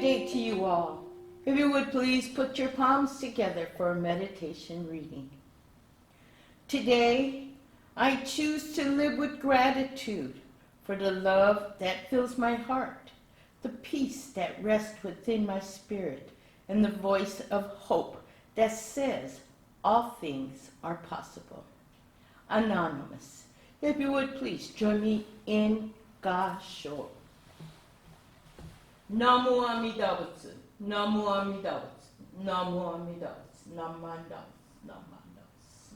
day to you all. If you would please put your palms together for a meditation reading. Today, I choose to live with gratitude for the love that fills my heart, the peace that rests within my spirit, and the voice of hope that says all things are possible. Anonymous, if you would please join me in Gasho. Namo Amida Butsu, Namo Amida Butsu, Namo Amida Butsu, Namanda Butsu, Namanda Butsu.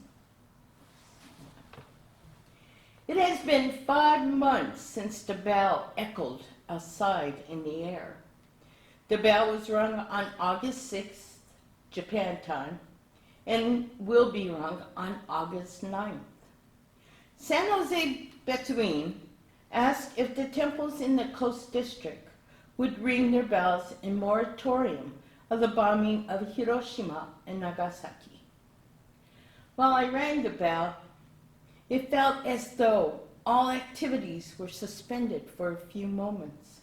It has been 5 months since the bell echoed outside in the air. The bell was rung on August 6th, Japan time, and will be rung on August 9th. San Jose Betuin asked if the temples in the Coast District would ring their bells in moratorium of the bombing of Hiroshima and Nagasaki. While I rang the bell, it felt as though all activities were suspended for a few moments.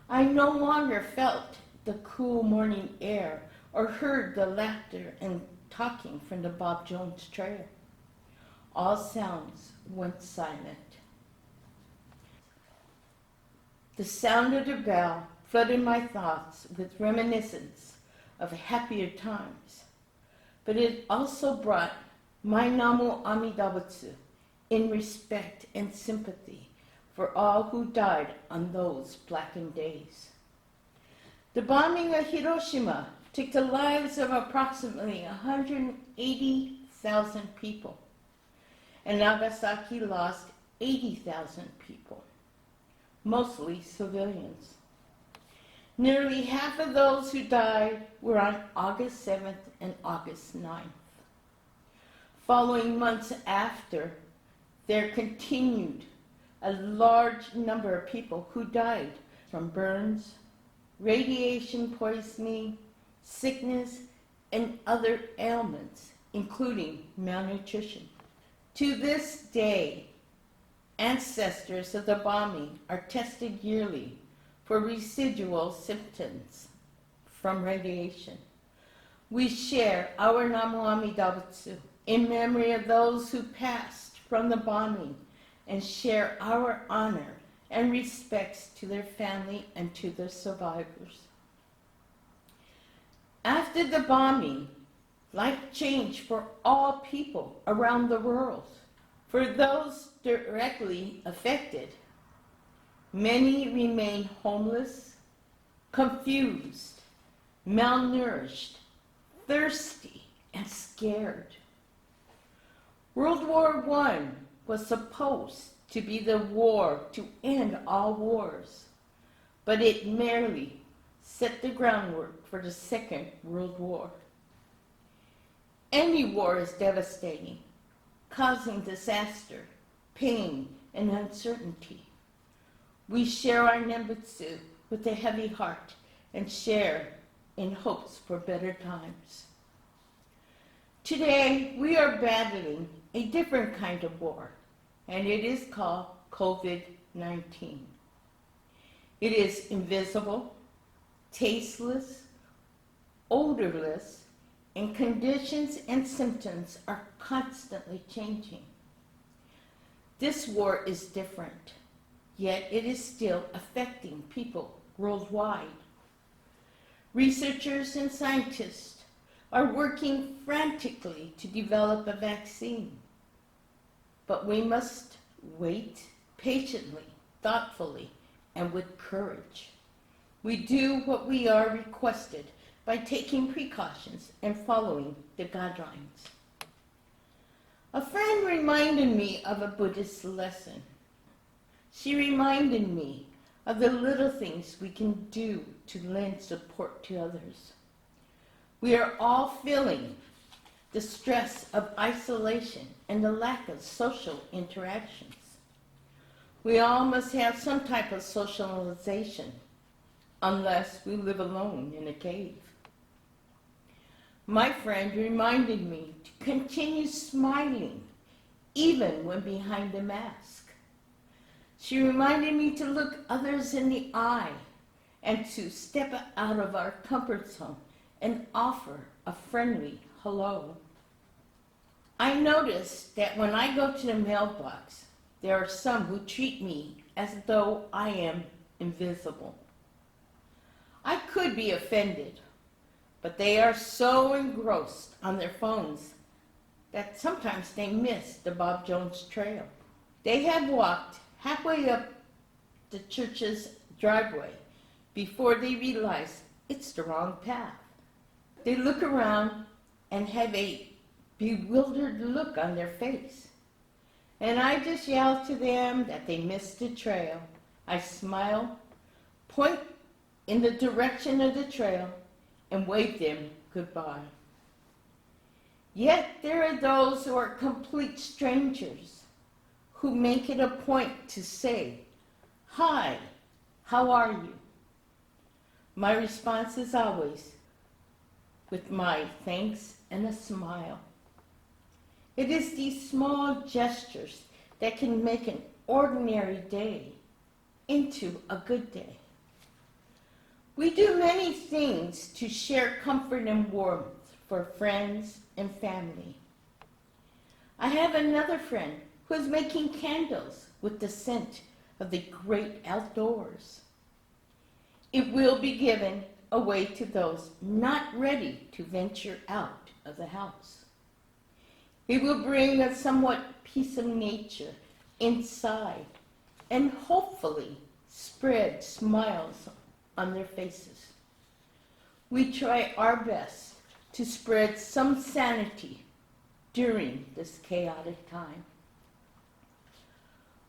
I no longer felt the cool morning air or heard the laughter and talking from the Bob Jones Trail. All sounds went silent. The sound of the bell flooded my thoughts with reminiscence of happier times, but it also brought my Namo Amida Butsu in respect and sympathy for all who died on those blackened days. The bombing of Hiroshima took the lives of approximately 180,000 people, and Nagasaki lost 80,000 people, mostly civilians. Nearly half of those who died were on August 7th and August 9th. Following months after, there continued a large number of people who died from burns, radiation poisoning, sickness, and other ailments, including malnutrition. To this day, ancestors of the bombing are tested yearly for residual symptoms from radiation. We share our Namo Amida Butsu in memory of those who passed from the bombing and share our honor and respects to their family and to the survivors. After the bombing, life changed for all people around the world. For those directly affected, many remain homeless, confused, malnourished, thirsty, and scared. World War I was supposed to be the war to end all wars, but it merely set the groundwork for the Second World War. Any war is devastating, causing disaster, pain, and uncertainty. We share our Nembutsu with a heavy heart and share in hopes for better times. Today, we are battling a different kind of war, and it is called COVID-19. It is invisible, tasteless, odorless, and conditions and symptoms are constantly changing. This war is different, yet it is still affecting people worldwide. Researchers and scientists are working frantically to develop a vaccine, but we must wait patiently, thoughtfully, and with courage. We do what we are requested by taking precautions and following the guidelines. A friend reminded me of a Buddhist lesson. She reminded me of the little things we can do to lend support to others. We are all feeling the stress of isolation and the lack of social interactions. We all must have some type of socialization, unless we live alone in a cave. My friend reminded me to continue smiling, even when behind a mask. She reminded me to look others in the eye and to step out of our comfort zone and offer a friendly hello. I notice that when I go to the mailbox, there are some who treat me as though I am invisible. I could be offended, but they are so engrossed on their phones that sometimes they miss the Bob Jones Trail. They have walked halfway up the church's driveway before they realize it's the wrong path. They look around and have a bewildered look on their face. And I just yell to them that they missed the trail. I smile, point in the direction of the trail, and wave them goodbye. Yet there are those who are complete strangers who make it a point to say, "Hi, how are you?" My response is always with my thanks and a smile. It is these small gestures that can make an ordinary day into a good day. We do many things to share comfort and warmth for friends and family. I have another friend who is making candles with the scent of the great outdoors. It will be given away to those not ready to venture out of the house. It will bring a somewhat peace of nature inside and hopefully spread smiles on their faces. We try our best to spread some sanity during this chaotic time.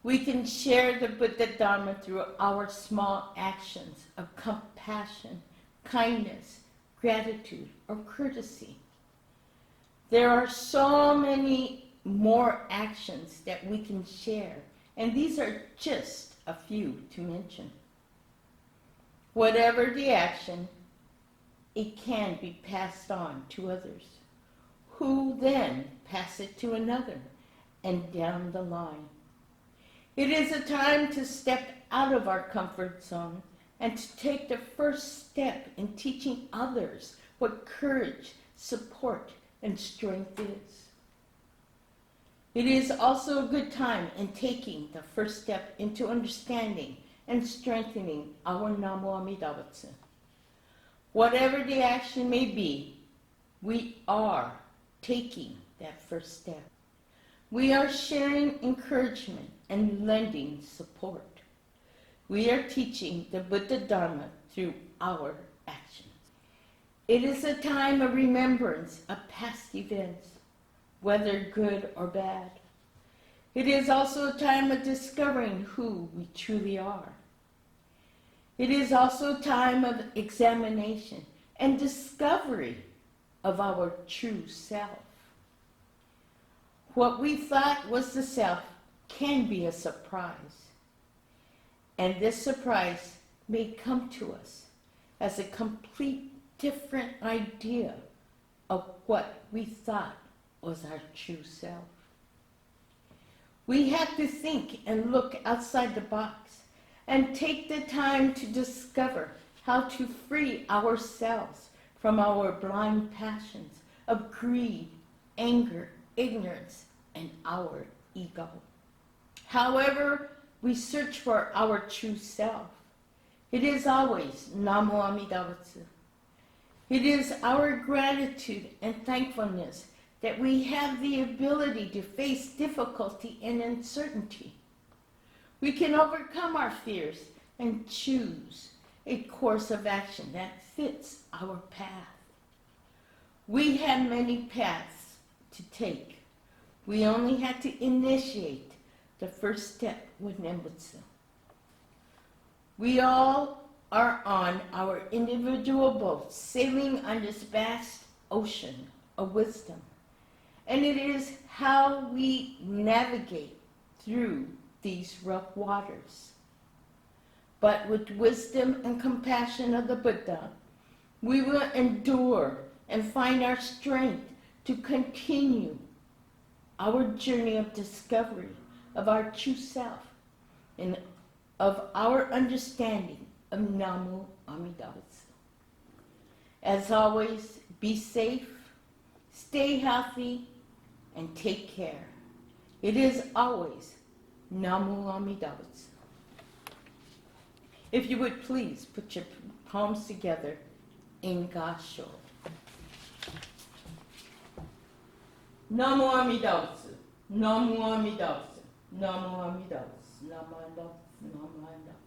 We can share the Buddha Dharma through our small actions of compassion, kindness, gratitude, or courtesy. There are so many more actions that we can share, and these are just a few to mention. Whatever the action, it can be passed on to others, who then pass it to another, and down the line. It is a time to step out of our comfort zone and to take the first step in teaching others what courage, support, and strength is. It is also a good time in taking the first step into understanding and strengthening our Namo Amida Butsu. Whatever the action may be, we are taking that first step. We are sharing encouragement and lending support. We are teaching the Buddha Dharma through our actions. It is a time of remembrance of past events, whether good or bad. It is also a time of discovering who we truly are. It is also a time of examination and discovery of our true self. What we thought was the self can be a surprise. And this surprise may come to us as a complete different idea of what we thought was our true self. We have to think and look outside the box and take the time to discover how to free ourselves from our blind passions of greed, anger, ignorance, and our ego. However, we search for our true self. It is always Namo Amida Butsu. It is our gratitude and thankfulness that we have the ability to face difficulty and uncertainty. We can overcome our fears and choose a course of action that fits our path. We have many paths to take. We only have to initiate the first step with Nembutsu. We all are on our individual boats sailing on this vast ocean of wisdom. And it is how we navigate through these rough waters. But with wisdom and compassion of the Buddha, we will endure and find our strength to continue our journey of discovery of our true self and of our understanding of Namo Amitabutsu. As always, be safe, stay healthy, and take care. It is always Namu Amitabutsu. If you would please put your palms together in Gasho. Namu Amitabutsu. Namu Amitabutsu. Namu Amitabutsu. Namu Amitabutsu. Namu Amitabutsu.